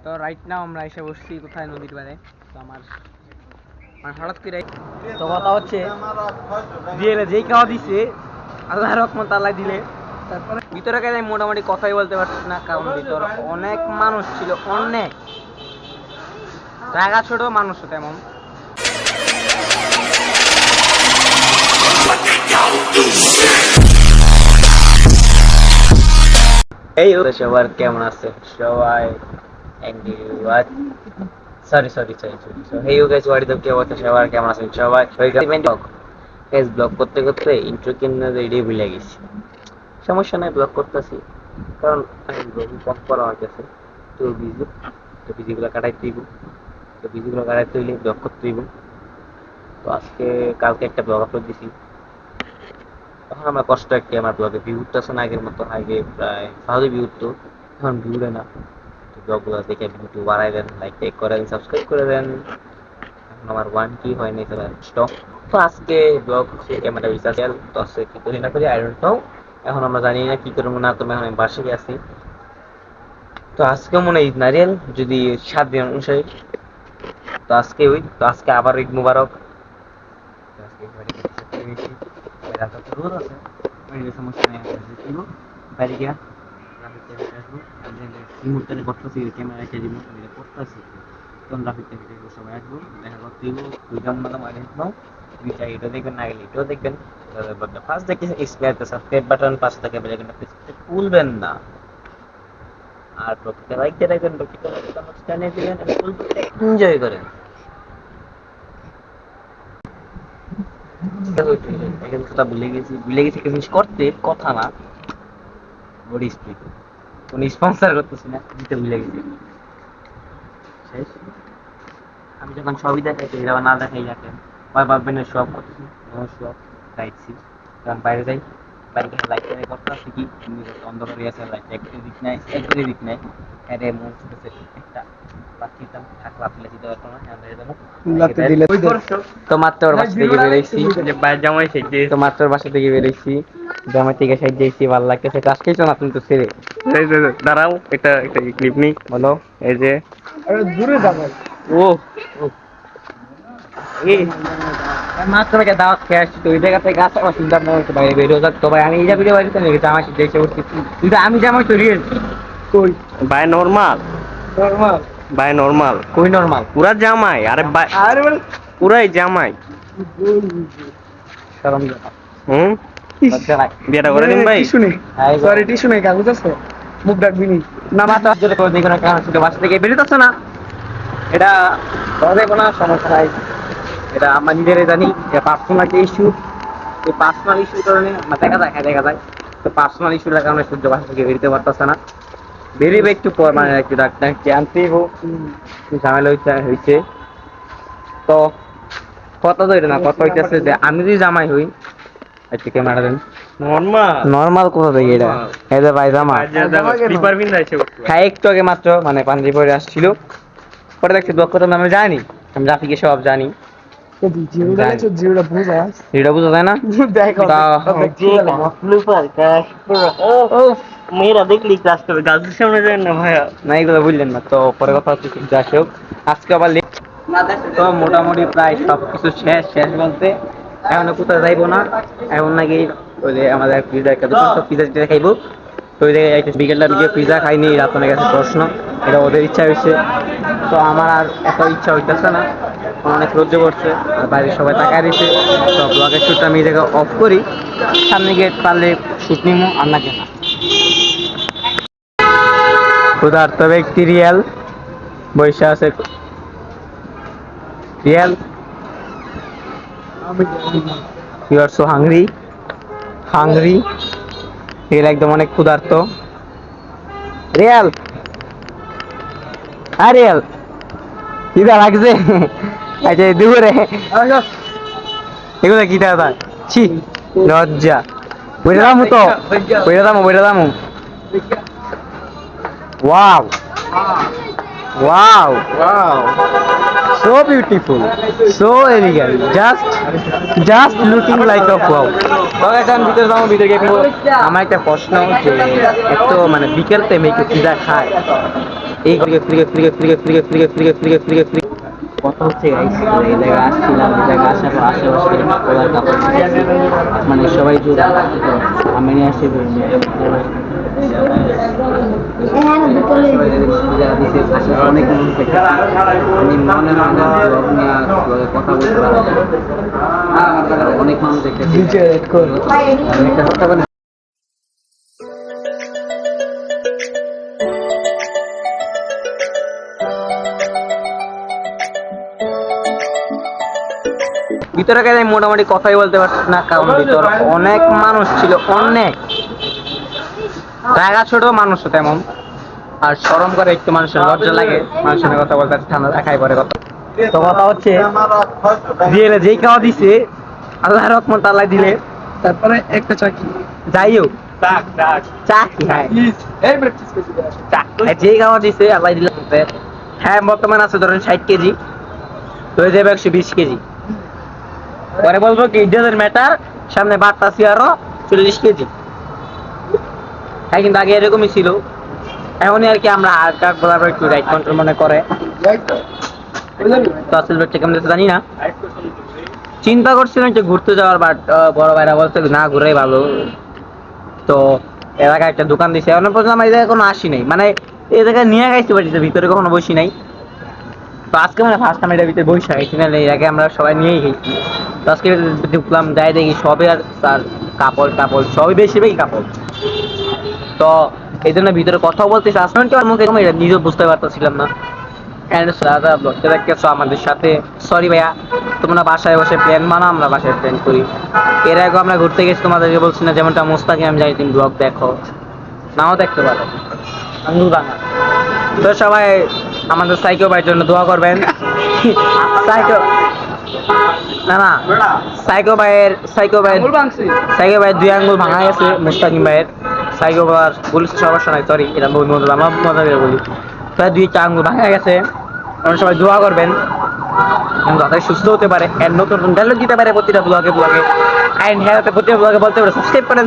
তো right now আমরা এসে বসছি কোথায় নদীর পাড়ে। তো আমার হঠাৎ করে তো কথা হচ্ছে দিয়ে যেই খাওয়া দিছে আল্লাহ রহমত আল্লাহ দিলে। তারপরে ভিতরে গেলে মোটামুটি কথাই বলতে পারছি না, কারণ ভিতর অনেক মানুষ ছিল, অনেক জায়গা ছোট, মানুষ তেমন। এই সবার কেমন আছে সবাই? Sorry sorry sorry sorry hey guys what কি অবস্থা সবার? কেমন আছেন সবাই? গাইস ব্লগ করতে করতে ইন্ট্রো কিনে রেডি ভুলে গেছি। সমস্যা নাই, ব্লগ করতেছি কারণ আমি ব্লগ কম করা হয়ে গেছে। তো বিজিগুলো কাটাইতে দিব, তো বিজিগুলো কাটাইতে হইলে ব্লগ করতে দিব। তো আজকে কালকে একটা ব্লগ আপলোড দিছি, তখন আমার কষ্ট একটি, আমার ব্লগে ভিউ উঠতেছে না আগের মতো। আগে প্রায় ভালোই ভিউ উঠতো, এখন ভিউ উঠে না। তো ব্লগগুলো দেখে ভিডিও বাড়াই দেন, লাইক টাইক করে দেন, সাবস্ক্রাইব করে দেন। এখন আমার 1K হয়নি স্টক। তো আজকে ব্লগ হচ্ছে ক্যামেরা রিসার্চেল। তো আজকে কি করি না করি আই ডোন্ট নো, এখন আমরা জানি না কি করবো না করবো। এখন আমি বাসায় আছি। তো আজকে মনে হয় ঈদ নারিয়েল, যদি 7 দিন অনুসারে। তো আজকে তো আজকে আবার ঈদ মুবারক। তো আজকে রাস্তা তো রোদ আছে, সমস্যা নেই। বাইরে গিয়া মুহূর্তে করতেছি ক্যামেরা রেখে দিব, করতেছি তখন রাফিক সবাই আসবো, দেখা করতে দিব। দুইটা মতো মারি নাও, দুইটা এটা দেখবেন, না গেলে এটাও দেখবেন। ফার্স্ট দেখে সাবস্ক্রাইব বাটন পাশে থাকে বেল আইকনটা প্রেস করতে ভুলবেন না। আর প্রত্যেকটা লাইক দিয়ে রাখবেন, প্রত্যেকটা লাইক জানিয়ে দিবেন, এনজয় করেন। কথা ভুলে গেছি কিছু জিনিস করতে, কথা না বডি স্পিড কোন স্পন্সর করতেছি না, দিতে ভুলে গেছি। শেষ। আমি যখন সবই দেখাই তো এরা না দেখাই রাখেন, ভাববেন সব করতেছি, সব চাইছি। যখন বাইরে যাই, বাইরে গিয়ে লাইট করতে আসছি কি অন্ধকার আছে, লাইট একদিকে দিক নাই, একদিকে দিক নাই। হ্যাঁ রে মন ছুটেছে একটা বাচ্চিতাম থাকলা ফেলে দিতে পারতো না, হ্যাঁ দেবো তো মাত্র ওর বাসা থেকে বেরোইছি, জামাই সাইড তো মাত্র ওর বাসা থেকে বেরোইছি, জামাই থেকে সাইড দিয়েছি, ভালো লাগতেছে। কাজ খেয়েছো না তুমি তো ছেড়ে দাঁড়াও, একটা একটা ক্লিপ নি বলো। এই যে দূরে জামাই ও মাত্র দাওয়াত খেয়ে আসছি, তো ওই জায়গা থেকে আসা আমার চিন্তা ভাবনা হচ্ছে বাইরে বেরো যাক। তো ভাই আমি এই জায়গায় বাড়িতে নাকি জামাই দেখে উঠছি, কিন্তু আমি জামাই তো রিয়েল কই ভাই? নরমাল নরমাল ভাই, নরমাল কই নরমাল? পুরা জামাই। আরে ভাই আরে পুরাই জামাই। শরম জামাই। বিয়েটা করে দিন ভাই। টিস্যু নেই, সরি টিস্যু নেই, কাগজ আছে, মুখ ডাকবি নি না। মাথা যদি করে দেখো না, কারণ সেটা বাসা থেকে বেরোতেছে না, এটা ধরে কোনো সমস্যা নাই। এটা আমরা নিজেরাই জানি, পার্সোনাল একটা ইস্যু। এই পার্সোনাল ইস্যুর কারণে দেখা যায় তো পার্সোনাল ইস্যুর কারণে সূর্য বাসা থেকে বেরোতে পারতেছে না। বেরিয়ে একটু পর মানে একটু ডাক্তার জানতেই হোক ঝামেলা হয়েছে। তো কথা তো এটা না, কথা হইতেছে যে আমি যদি জামাই হই, একটু ক্যামেরা দেন। নরমাল কোথা থেকে এটা? এই যে ভাই জামা হ্যাঁ, একটু আগে মাত্র মানে পাঞ্জাবি পরে আসছিল, পরে দেখছি ব্লক করতাম। আমি জানি, আমি রাফিকে সব জানি, জিরোটা বুঝা যায় না। মেয়েরা দেখলি ক্লাস করবে, গাছের সামনে যায় না ভাইয়া, না এগুলো বুঝলেন না। তো পরে কথা হচ্ছে যাই হোক, আজকে আবার তো মোটামুটি প্রায় সবকিছু শেষ। শেষ বলতে এখন কোথাও যাইবো না, এখন নাকি ওই যে আমাদের পিজা একটা দোকান, তো পিজা টিজা খাইবো। তো ওই জায়গায় বিকেলটা গিয়ে পিজা খাইনি, রাত অনেক গেছে প্রশ্ন, এটা ওদের ইচ্ছা হয়েছে। তো আমার আর এত ইচ্ছা হইতেছে না, অনেক রোদ্র পড়ছে আর বাইরে সবাই তাকায় দিচ্ছে। তো ব্লগের শ্যুটটা আমি এই জায়গায় অফ করি, সামনে গিয়ে পারলে শ্যুট নিবো, আর না কেনা ক্ষুধার্ত ব্যক্তি রিয়াল বৈশা আছে। Really you are so hungry hungry really একদম অনেক ক্ষুধার্ত। রিয়াল হ্যাঁ রিয়াল খিদা লাগছে। আচ্ছা দুপুরে এগুলো খিদা था ছি লজ্জা। বইটা দামু তো, বইটা দামু। Wow wow wow, so beautiful, so elegant, just looking like a wow. তো এখন ভিতরে যাবো, ভিতরে গিয়ে আমার একটা প্রশ্ন যে এত মানে বিকেল টাইমে একটু পিজা খায়, এই কথা হচ্ছে গাইস, এই জায়গায় আসছিলাম, এই জায়গায় আসার পর আশেপাশে খোলার কাপড় দেখেছি, মানে সবাই জোড়া আমি নিয়ে আসছি অনেক মানুষ দেখে আমি মনে মনে কথা বলতে পারি, অনেক মানুষ দেখতেছি। ভিতরে গেলে মোটামুটি কথাই বলতে পারছি না, কারণ ভিতর অনেক মানুষ ছিল, অনেক জায়গা ছোট, মানুষ তেমন, আর শরম করে একটু মানুষের লজ্জা লাগে মানুষের সঙ্গে কথা বলতে, ঠান্ডা দেখাই পরে কথা। তো কথা হচ্ছে দিয়ে যেই খাওয়া দিছে আল্লাহ রহমত আল্লাহ দিলে, তারপরে একটা চাকরি যাই হোক চাকরি, হ্যাঁ যেই খাওয়া দিছে আল্লাহ দিলে। হ্যাঁ বর্তমান আছে ধরেন 60 কেজি, তো হয়ে যাবে 120 কেজি। পরে বলবো কি ইট ম্যাটার, সামনে বাড়তাছি আরো 40 কেজি। হ্যাঁ কিন্তু আগে এরকমই ছিল, এখনই আর কি আমরা হালকা বরাবর একটু রাইট কন্ট্রোল মনে করে। তো আসল ব্যাটটা কেমন জানি না, চিন্তা করছিলাম যে ঘুরতে যাওয়ার, বাট বড় ভাইরা বলছে না ঘুরাই ভালো। তো এলাকায় একটা দোকান দিছে, এখন পর্যন্ত আমার এই জায়গায় কোনো আসি নাই, মানে এই জায়গায় নিয়ে গাইছি বাড়িতে, ভিতরে কখনো বসি নাই। তো আজকে মানে ফার্স্ট টাইম এটার ভিতরে বসে গেছি, না এর আগে আমরা সবাই নিয়েই গেছি। তো আজকে ঢুকলাম, যাই দেখি সবে আর তার কাপড় টাপড় সবই বেশিরভাগই কাপড়। তো এই জন্য ভিতরে কথাও বলতেছি, আসলে কি আমার মুখে নিজেও বুঝতে পারতেছিলাম না। আমাদের সাথে সরি ভাইয়া, তোমরা বাসায় বসে প্ল্যান বানাও, আমরা বাসায় প্ল্যান করি। এর আগে আমরা ঘুরতে গেছি, তোমাদেরকে বলছি না, যেমনটা মোস্তাকে আমি জানি তুমি ব্লগ দেখো, নাও দেখতে পারো আঙ্গুল ভাঙা। তো সবাই আমাদের সাইকো ভাইয়ের জন্য দোয়া করবেন। সাইকো না না সাইকো ভাইয়ের 2 আঙ্গুল ভাঙা গেছে, মুস্তাকিম ভাইয়ের। সাইকো ভাইয়ের বলেছে সমস্যা নাই, সরি এটা বহুত মজা, আমরা মজা করে বলি। প্রায় 2টা আঙ্গুল ভাঙা গেছে, আপনারা সবাই দোয়া করবেন যাতে সুস্থ হতে পারে, এর নতুন নতুন ডায়লগ দিতে পারে প্রতিটা ব্লগে এন্ড হ্যাঁ প্রতিটা ব্লগে বলতে পারে সাবস্ক্রাইব করেন।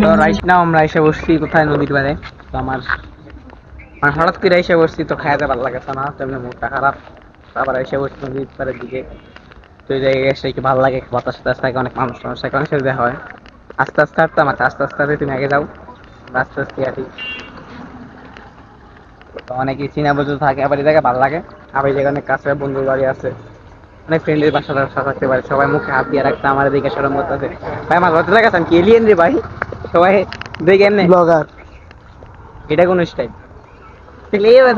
তো রাইট নাও আমরা এসে বসছি কোথায়, নদীর পাড়ে। তো আমার হঠাৎ করে এসে বসছি, তো খাইতে ভালো লাগছে না, তেমনি মুখটা খারাপ। আবার এসে বসছি নদীর পাড়ের দিকে, তো এই জায়গায় এসে একটু ভালো লাগে, বাতাস টাতাস থাকে, অনেক মানুষ থাকে, অনেক সাথে দেখা হয়। আস্তে আস্তে হাঁটতাম, আস্তে আস্তে তুমি আগে যাও, আস্তে আস্তে হাঁটি। তো অনেকে চিনা বন্ধু থাকে, আবার এই জায়গায় ভালো লাগে। আবার এই জায়গায় অনেক কাছে বন্ধুর বাড়ি আছে, অনেক ফ্রেন্ডের বাসা থাকতে পারে, সবাই মুখে হাত দিয়ে রাখতে আমার দিকে সরম করতেছে। ভাই আমার লজ্জা লাগে, আমি কি এলিয়েন রে ভাই, সবাই দেখে এমনি ব্লগার, এটা কোন স্টাইল? এইভাবে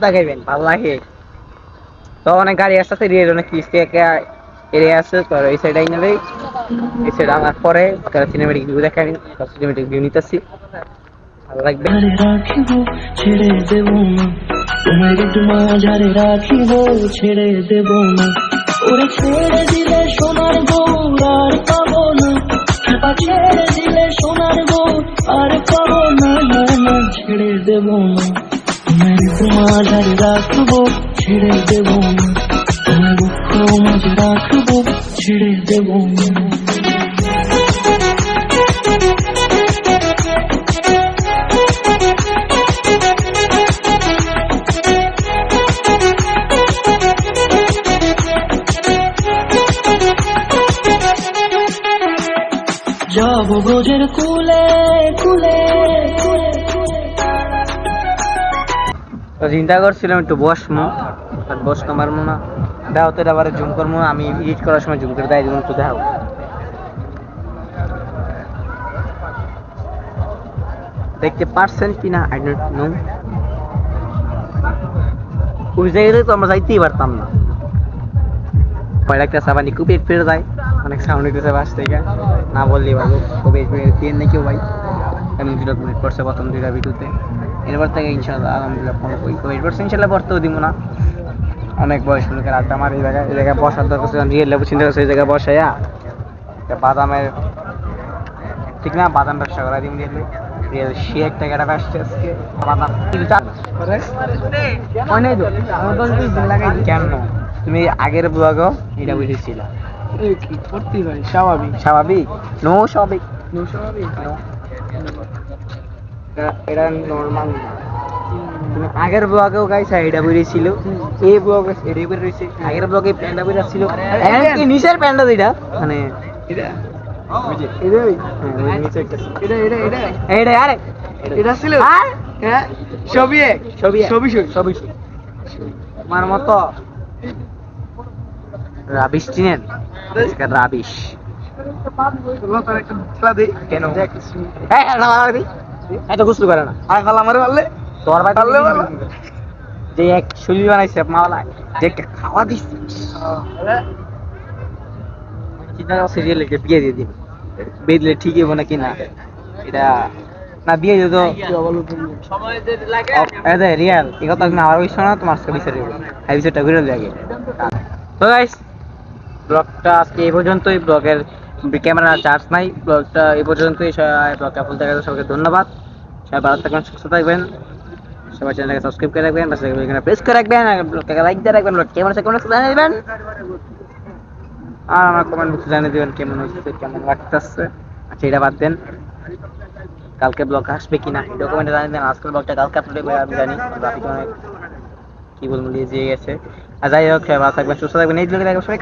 তাকাইবেন ভালো লাগে। তো অনেক গাড়ি আসতেছে, অনেক এরিয়া আছে, তো এই সাইড আইনালেই এই সাইড আমার পরে সিনেমেটিক ভিউ দেখাই, সিনেমেটিক ভিউ নিতেছি, ভালো লাগবে। ছেড়ে দেব না তোমার মাঝারে রাখিব, ছেড়ে দেব না ওরে, ছেড়ে দিলে সোনার গৌর আর পাবো না, ছেড়ে দিলে সোনার গৌর আর পাবো না, ছেড়ে দেব না তোমার মাঝারে রাখবো, ছেড়ে দেব না তোমার দুঃখ মাঝে রাখবো, ছেড়ে দেব না। যাব ব্রজের কুলে কুলে, চিন্তা করছিলাম একটু বসতে পারবো না, দেখাও তো এবারে জুম করবো, আমি এডিট করার সময় জুম করে দেয় যেমন একটু দেখাও। দেখতে পারছেন কিনা আই ডোন্ট নো, ওই জায়গায় তো আমরা যাইতেই পারতাম না, ভয় লাগতেছে, আবার খুব পেট ফেরে যায়, অনেক সাউন্ড হইতেছে বাস থেকে, না বললেই ভালো, খুব পেট ফেরে দিয়ে নেই কেউ ভাই। এমন 2 মিনিট করছে প্রথম 2টা ভিডিওতে, এরপর থেকে ইনশাল্লাহ আলহামদুলিল্লাহ ওয়েট করছি, ইনশাল্লাহ পড়তেও দিব না। অনেক বয়স লোকের আড্ডা আমার এই জায়গায় বসার দরকার ছিল, রিয়েল লেবু চিন্তা করছে এই জায়গায় বসাইয়া বাদামের ঠিক না? বাদাম ব্যবসা করা দিন গেলে সে একটা গেটা আসছে আজকে বাদাম অনেক কেন তুমি আগের ব্লগও এটা বুঝেছিল স্বাভাবিক স্বাভাবিক নো স্বাভাবিক নো স্বাভাবিক এটা নর্মাল তুমি আগের ব্লগেও গাইছ এটা বেরিয়েছিল এই ব্লগে এটাই বের রয়েছে আগের ব্লগে প্যান্ডা বের আসছিল এমনকি নিচের প্যান্ডা যেটা মানে এটা আমার মতো রাবিশ চিনেন রাবিশ কেন এত গুসল করে না তোর ভাই যে এক শরীর বানাইছে মাওলা যে একটা খাওয়া দিচ্ছে সিরিয়াল বিয়ে দিয়ে দিন বিয়ে দিলে ঠিক হবো নাকি না এটা না বিয়ে দিত রিয়াল এই কথা তুমি আমার বিষয় না তোমার বিষয় এই বিষয়টা ঘুরে লাগে তো গাইস ব্লগটা আজকে এই পর্যন্তই ব্লগের ক্যামেরা চার্জ নাই ব্লগটা এই পর্যন্তই ব্লগটা ফুল দেখার জন্য সবাইকে ধন্যবাদ সবাই ভালো থাকবেন সুস্থ থাকবেন সবাই চ্যানেলটাকে সাবস্ক্রাইব করে রাখবেন এখানে প্রেস করে রাখবেন আর ব্লগটাকে লাইক দিয়ে রাখবেন কেমন আছে কেমন জানিয়ে দেবেন আর আমার কমেন্ট বক্সে জানিয়ে দেবেন কেমন হচ্ছে কেমন লাগতেছে আচ্ছা এটা বাদ দেন কালকে ব্লগ আসবে কিনা এটা কমেন্টে জানিয়ে দেন আজকের ব্লগটা কালকে আপলোড হবে আমি জানি গ্রাফিক অনেক কি বলবো লিয়ে গেছে আর যাই হোক ভালো থাকবেন সুস্থ থাকবেন এই ব্লগে সবাই